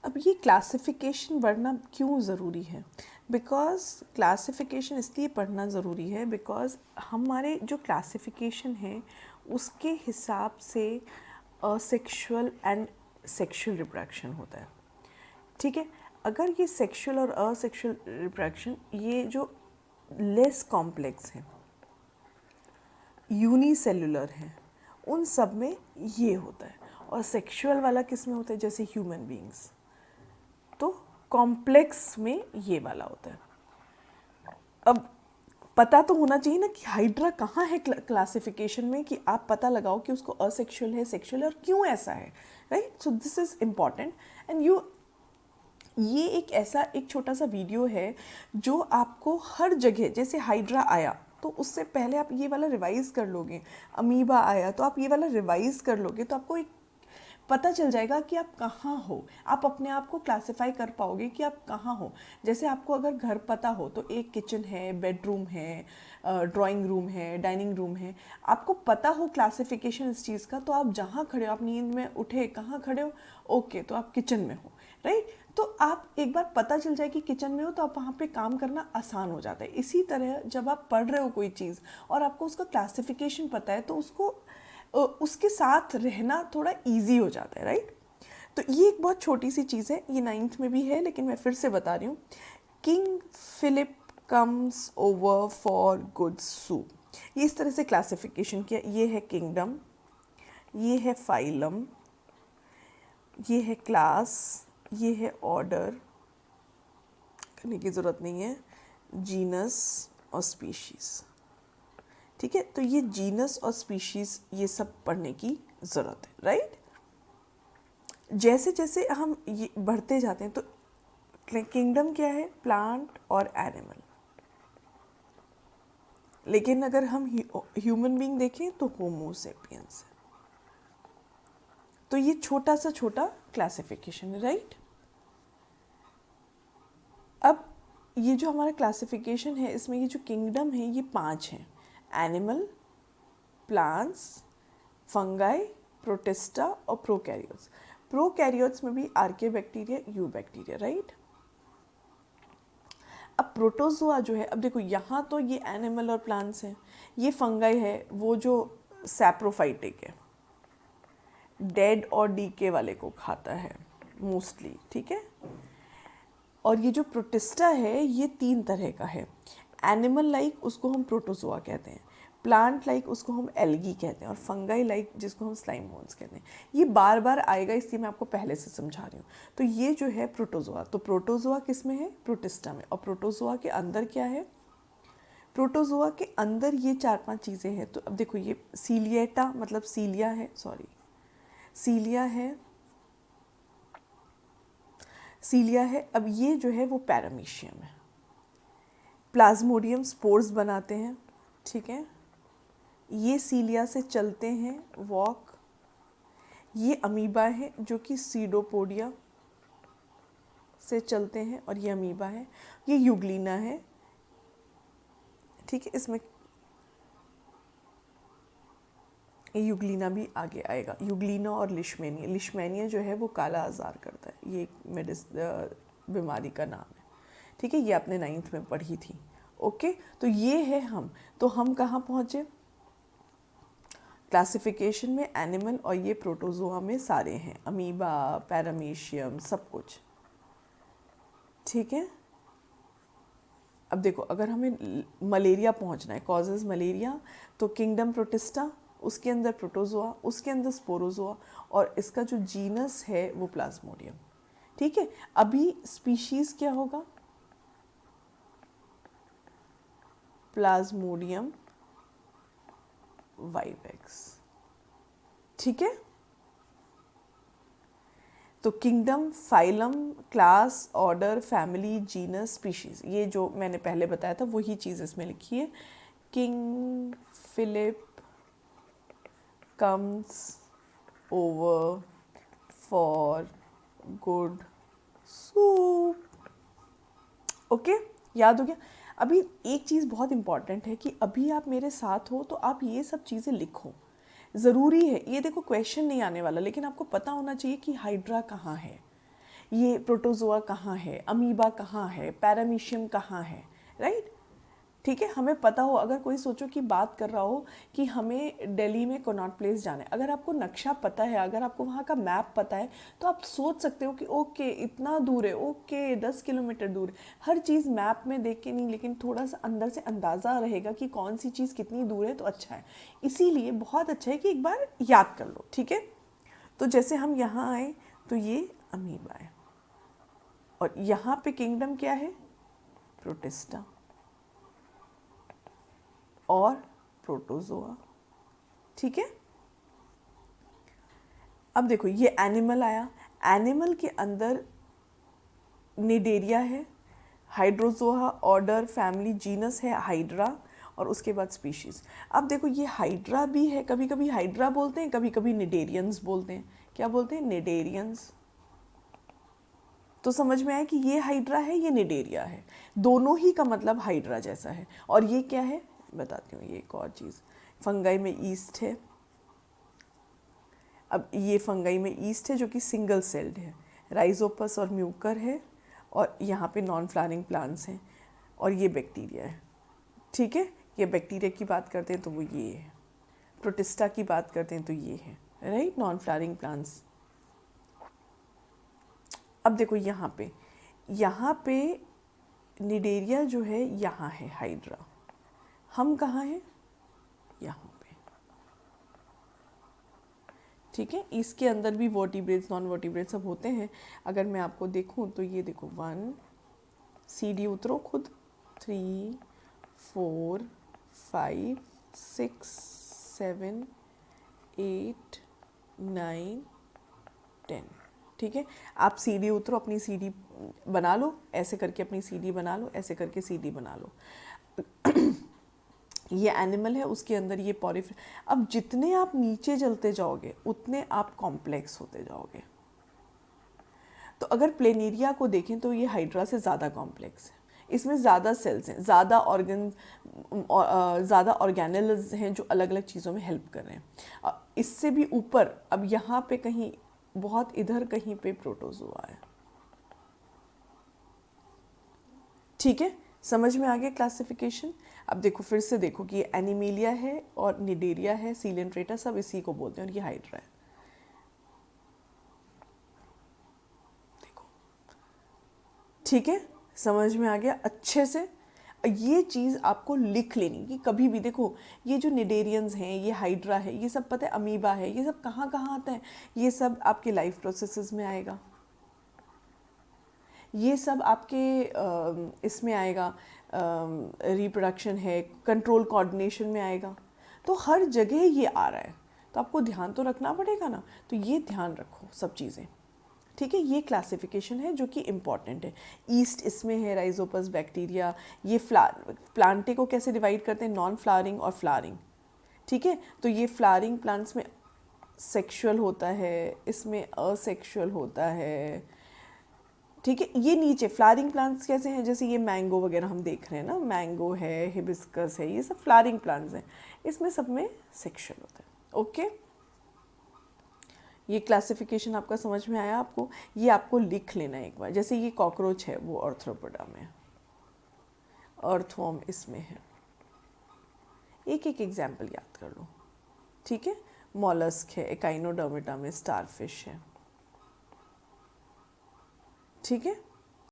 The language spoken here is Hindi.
अब ये क्लासिफिकेशन पढ़ना क्यों ज़रूरी है? बिकॉज़ क्लासिफिकेशन इसलिए पढ़ना ज़रूरी है बिकॉज़ हमारे जो क्लासिफिकेशन है उसके हिसाब से सेक्सुअल एंड सेक्सुअल रिप्रोडक्शन होता है, ठीक है। अगर ये सेक्सुअल और असेक्सुअल रिप्रोडक्शन ये जो लेस कॉम्प्लेक्स हैं, यूनिसेलुलर हैं, उन सब में ये होता है, और सेक्सुअल वाला किस में होता है, जैसे ह्यूमन बीइंग्स, तो कॉम्प्लेक्स में ये वाला होता है। अब पता तो होना चाहिए ना कि हाइड्रा कहाँ है क्लासिफिकेशन में, कि आप पता लगाओ कि उसको असेक्सुअल है, सेक्सुअल है, और क्यों ऐसा है, right. So this is important and ये एक छोटा सा वीडियो है जो आपको हर जगह, जैसे हाइड्रा आया तो उससे पहले आप ये वाला रिवाइज कर लोगे, अमीबा आया तो आप ये वाला रिवाइज कर लोगे, तो आपको एक पता चल जाएगा कि आप कहाँ हो, आप अपने आप को क्लासिफाई कर पाओगे कि आप कहाँ हो। जैसे आपको अगर घर पता हो तो एक किचन है, बेडरूम है, ड्राइंग रूम है, डाइनिंग रूम है, आपको पता हो क्लासिफिकेशन इस चीज़ का, तो आप जहाँ खड़े हो, आप नींद में उठे कहाँ खड़े हो, ओके तो आप किचन में हो, राइट। तो आप एक बार पता चल जाए कि किचन में हो तो आप वहाँ पे काम करना आसान हो जाता है। इसी तरह जब आप पढ़ रहे हो कोई चीज़ और आपको उसका क्लासिफिकेशन पता है तो उसके साथ रहना थोड़ा इजी हो जाता है, राइट। तो ये एक बहुत छोटी सी चीज़ है, ये 9th में भी है लेकिन मैं फिर से बता रही हूँ। King Philip comes over for good soup, ये इस तरह से क्लासिफिकेशन किया। ये है किंगडम, ये है फाइलम, ये है क्लास, ये है ऑर्डर, करने की ज़रूरत नहीं है, जीनस और स्पीशीज़, ठीक है। तो ये जीनस और स्पीशीज़ ये सब पढ़ने की ज़रूरत है, राइट। जैसे जैसे हम ये बढ़ते जाते हैं तो किंगडम क्या है, प्लांट और एनिमल, लेकिन अगर हम ह्यूमन बीइंग देखें तो होमो सेपियंस है। तो ये छोटा सा छोटा क्लासिफिकेशन है, राइट। अब ये जो हमारा क्लासिफिकेशन है इसमें ये जो किंगडम है ये 5 हैं, एनिमल, प्लांट्स, फंगाई, प्रोटिस्टा और प्रोकैरियोट्स। प्रोकैरियोट्स में भी आर्के बैक्टीरिया, यू बैक्टीरिया, राइट। अब प्रोटोजोआ जो है, अब देखो यहाँ तो ये एनिमल और प्लांट्स हैं, ये फंगाई है वो जो सैप्रोफाइटिक है, डेड और डीके वाले को खाता है मोस्टली, ठीक है। और ये जो प्रोटिस्टा है ये 3 तरह का है, एनिमल लाइक उसको हम प्रोटोजोआ कहते हैं, प्लांट लाइक उसको हम एल्गी कहते हैं, और फंगाई लाइक जिसको हम स्लाइम मोल्ड्स कहते हैं। ये बार बार आएगा इसलिए मैं आपको पहले से समझा रही हूँ। तो ये जो है प्रोटोजोआ, तो प्रोटोजोआ किस में है, प्रोटिस्टा में। और प्रोटोजोआ के अंदर क्या है, प्रोटोजोआ के अंदर ये 4-5 चीज़ें हैं। तो अब देखो ये सीलिएटा मतलब सीलिया है, सॉरी सीलिया है, सीलिया है। अब ये जो है वो पैरामीशियम है, प्लाज्मोडियम स्पोर्स बनाते हैं, ठीक है। ये सीलिया से चलते हैं, वॉक। ये अमीबा है जो कि सीडोपोडिया से चलते हैं, और ये अमीबा है। ये यूग्लिना है, ठीक है। इसमें यूग्लिना भी आगे आएगा, यूग्लिना और लिशमेनिया। लिशमेनिया जो है वो काला आजार करता है, ये एक बीमारी का नाम है, ठीक है। ये आपने 9th में पढ़ी थी, ओके। तो ये है हम, तो हम कहाँ पहुँचे, क्लासिफिकेशन में एनिमल और ये प्रोटोजोआ में सारे हैं, अमीबा, पैरामीशियम, सब कुछ, ठीक है। अब देखो अगर हमें मलेरिया पहुंचना है, कॉजेज मलेरिया, तो किंगडम प्रोटिस्टा, उसके अंदर प्रोटोजोआ, उसके अंदर स्पोरोजोआ, और इसका जो जीनस है वो प्लाज्मोडियम, ठीक है। अभी स्पीशीज क्या होगा, प्लाज्मोडियम वाइवेक्स, ठीक है। तो kingdom, phylum, class, order, family, genus, species, ये जो मैंने पहले बताया था वही चीज़ इसमें लिखी है। King Philip comes over for good soup, okay, याद हो गया। अभी एक चीज़ बहुत इंपॉर्टेंट है कि अभी आप मेरे साथ हो तो आप ये सब चीज़ें लिखो, ज़रूरी है। ये देखो क्वेश्चन नहीं आने वाला, लेकिन आपको पता होना चाहिए कि हाइड्रा कहाँ है। ये प्रोटोजोआ कहाँ है, अमीबा कहाँ है, पैरामीशियम कहाँ है, राइट। ठीक है, हमें पता हो, अगर कोई सोचो कि बात कर रहा हो कि हमें दिल्ली में कनॉट प्लेस जाना है, अगर आपको नक्शा पता है, अगर आपको वहाँ का मैप पता है, तो आप सोच सकते हो कि ओके इतना दूर है, ओके 10 किलोमीटर दूर है। हर चीज़ मैप में देख के नहीं, लेकिन थोड़ा सा अंदर से अंदाज़ा रहेगा कि कौन सी चीज़ कितनी दूर है, तो अच्छा है। इसीलिए बहुत अच्छा है कि एक बार याद कर लो, ठीक है। तो जैसे हम यहाँ आए तो ये अमीबा है, और यहाँ पे किंगडम क्या है, प्रोटिस्टा और प्रोटोजोआ, ठीक है। अब देखो ये एनिमल आया, एनिमल के अंदर निडेरिया है, हाइड्रोजोआ ऑर्डर फैमिली जीनस है हाइड्रा, और उसके बाद स्पीशीज। अब देखो ये हाइड्रा भी है, कभी कभी हाइड्रा बोलते हैं, कभी कभी निडेरियंस बोलते हैं। क्या बोलते हैं, निडेरियंस। तो समझ में आया कि ये हाइड्रा है, ये निडेरिया है, दोनों ही का मतलब हाइड्रा जैसा है। और ये क्या है बताती हूँ, ये एक और चीज़, फंगाई में ईस्ट है। अब ये फंगाई में ईस्ट है जो कि सिंगल सेल्ड है, राइजोपस और म्यूकर है, और यहाँ पे नॉन फ्लावरिंग प्लांट्स हैं, और ये बैक्टीरिया है, ठीक है। ये बैक्टीरिया की बात करते हैं तो वो ये है, प्रोटिस्टा की बात करते हैं तो ये है, राइट, नॉन फ्लावरिंग प्लांट्स। अब देखो यहाँ पे निडेरिया जो है यहाँ है हाइड्रा, हम कहाँ हैं, यहाँ पे, ठीक है। इसके अंदर भी वर्टिब्रेट्स नॉन वर्टिब्रेट्स सब होते हैं। अगर मैं आपको देखूं तो ये देखो 1 सीडी उतरो खुद, 3 4 5 6 7 8 9 10, ठीक है। आप सीडी उतरो, अपनी सीडी बना लो, ऐसे करके अपनी सीडी बना लो, ऐसे करके सीडी बना लो। ये एनिमल है, उसके अंदर ये पॉरीफ। अब जितने आप नीचे चलते जाओगे उतने आप कॉम्प्लेक्स होते जाओगे। तो अगर प्लेनेरिया को देखें तो ये हाइड्रा से ज़्यादा कॉम्प्लेक्स है, इसमें ज़्यादा सेल्स हैं, ज़्यादा ऑर्गेनेल्स हैं जो अलग अलग चीज़ों में हेल्प कर रहे हैं। इससे भी ऊपर अब यहाँ पे कहीं बहुत इधर कहीं पे प्रोटोजोआ है, ठीक है। समझ में आ गया क्लासिफिकेशन। अब देखो फिर से देखो कि ये एनिमेलिया है और निडेरिया है, सीलेंट्रेटा सब इसी को बोलते हैं, और ये हाइड्रा है, देखो, ठीक है। समझ में आ गया अच्छे से। ये चीज़ आपको लिख लेनी कि कभी भी देखो ये जो निडेरियंस हैं, ये हाइड्रा है, ये सब पता है अमीबा है, ये सब कहाँ कहाँ आता है, ये सब आपके लाइफ प्रोसेसेस में आएगा, ये सब आपके इसमें आएगा, रिप्रोडक्शन है, कंट्रोल कोऑर्डिनेशन में आएगा, तो हर जगह ये आ रहा है, तो आपको ध्यान तो रखना पड़ेगा ना। तो ये ध्यान रखो सब चीज़ें, ठीक है। ये क्लासिफिकेशन है जो कि इम्पॉर्टेंट है। ईस्ट इसमें है, राइजोपस बैक्टीरिया। ये प्लांटे को कैसे डिवाइड करते हैं, नॉन फ्लावरिंग और फ्लावरिंग, ठीक है। तो ये फ्लावरिंग प्लांट्स में सेक्सुअल होता है, इसमें असेक्सुअल होता है, ठीक है। ये नीचे फ्लावरिंग प्लांट्स कैसे हैं, जैसे ये मैंगो वगैरह हम देख रहे हैं ना, मैंगो है, हिबिस्कस है, ये सब फ्लावरिंग प्लांट्स हैं, इसमें सब में सेक्सुअल होता है, ओके। ये क्लासिफिकेशन आपका समझ में आया आपको, ये आपको लिख लेना एक बार। जैसे ये कॉकरोच है वो आर्थ्रोपोडा में, अर्थवॉर्म इसमें है, एक एक एग्जाम्पल याद कर लो, ठीक है। मॉलस्क है, एकाइनोडर्मिटा में स्टारफिश है, ठीक है।